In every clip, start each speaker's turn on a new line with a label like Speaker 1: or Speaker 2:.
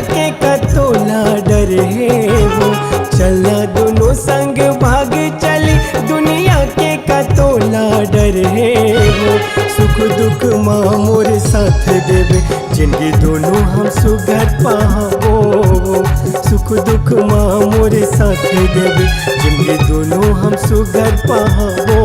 Speaker 1: के कतोला डर है वो। चलना दोनों संग भाग चली, दुनिया के कतोला डर है वो। सुख दुख माँ मोर साथ देवे, जिंदगी दोनों हम सुघर पावो। सुख दुख माँ मोर साथ देवे, जिंदगी दोनों हम सुघर पावो।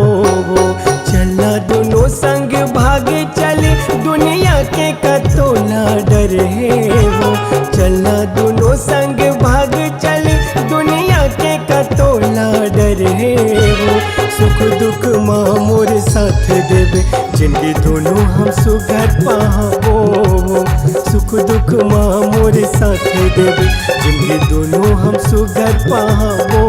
Speaker 1: चलना दोनों संग भाग चले, दुनिया के कतोला डर है वो। चलना दोनों संग भाग चले, दुनिया के कतोला डर है वो। सुख दुख माँ मोर साथ देवे, जिंदगी दोनों हम सुघर पावो। सुख दुख माँ मोर साथ देवे, जिंदगी दोनों हम सुघर पावो।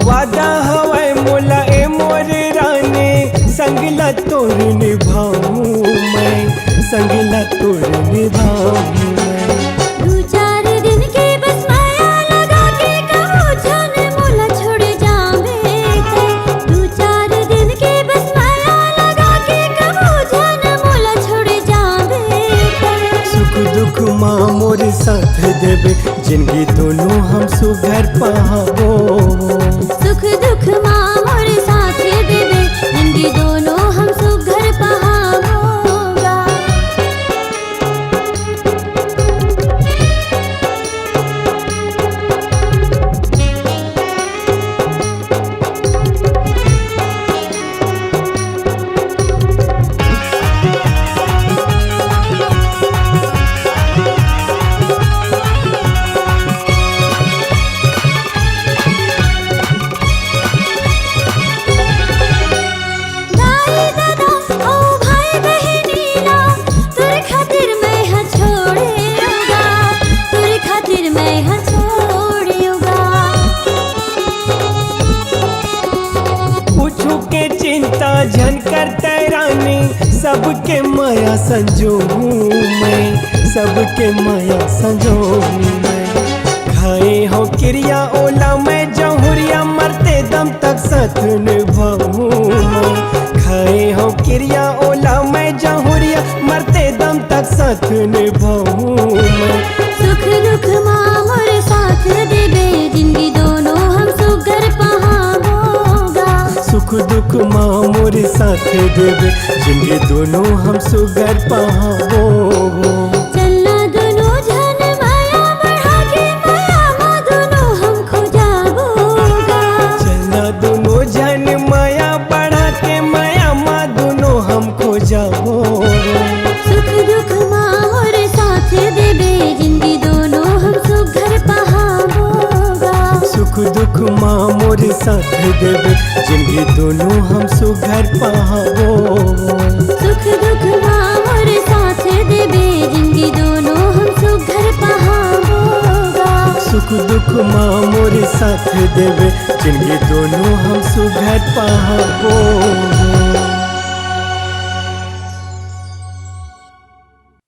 Speaker 1: वादा हवाय मोला ए मोर रानी, संगला तोर निभाऊं मैं, संगला तोर निभाऊं मैं।
Speaker 2: दो चार दिन के बस माया लगा के कहो जाने मोला छोड़ जावे ते। दो चार दिन के बस माया लगा के कहो जाने मोला छोड़ जावे ते।
Speaker 1: सुख दुख माँ मोर साथ देवे, जिंदगी दोनों हम सुघर पावो।
Speaker 2: सुख दुख माँ मोर साथ देवे, जिंदगी दोनों हम सुघर पावोगा।
Speaker 1: चिंता झन करते रानी, सबके माया संजोहूँ मैं, सबके माया संजोहूँ मैं। खाए हो क्रिया ओला मैं जहुरिया, मरते दम तक साथ निभाऊँ मैं। खाए हो क्रिया ओला मैं जहुरिया, मरते दम तक साथ निभाऊँ मैं।
Speaker 2: सुख दुख माँ मोर साथ देवे, जिंदगी दोनों हम सुघर पावोगा।
Speaker 1: सुख दुख माँ मोर साथ देवे, जिंदगी दोनों हम सुघर पावो।
Speaker 2: चलना दोनों जन माया बढ़ा के, माया माँ दोनों हम खो जावोगा।
Speaker 1: चलना दोनों जन माया बढ़ा के, माया माँ दोनों हम खो जाओ।
Speaker 2: सुख दुख माँ मोर साथ देवे, जिंदगी दोनों हम सुघर पावोगा।
Speaker 1: सुख दुख माँ मोर साथ देवे, जिंदगी दोनों हम सुघर पावो।
Speaker 2: सुख दुख माँ मोर साथ देवे, जिंदगी दोनों हम सुघर पावोगा।
Speaker 1: सुख दुख माँ मोर साथ देवे, जिंदगी दोनों हम सुघर पावो।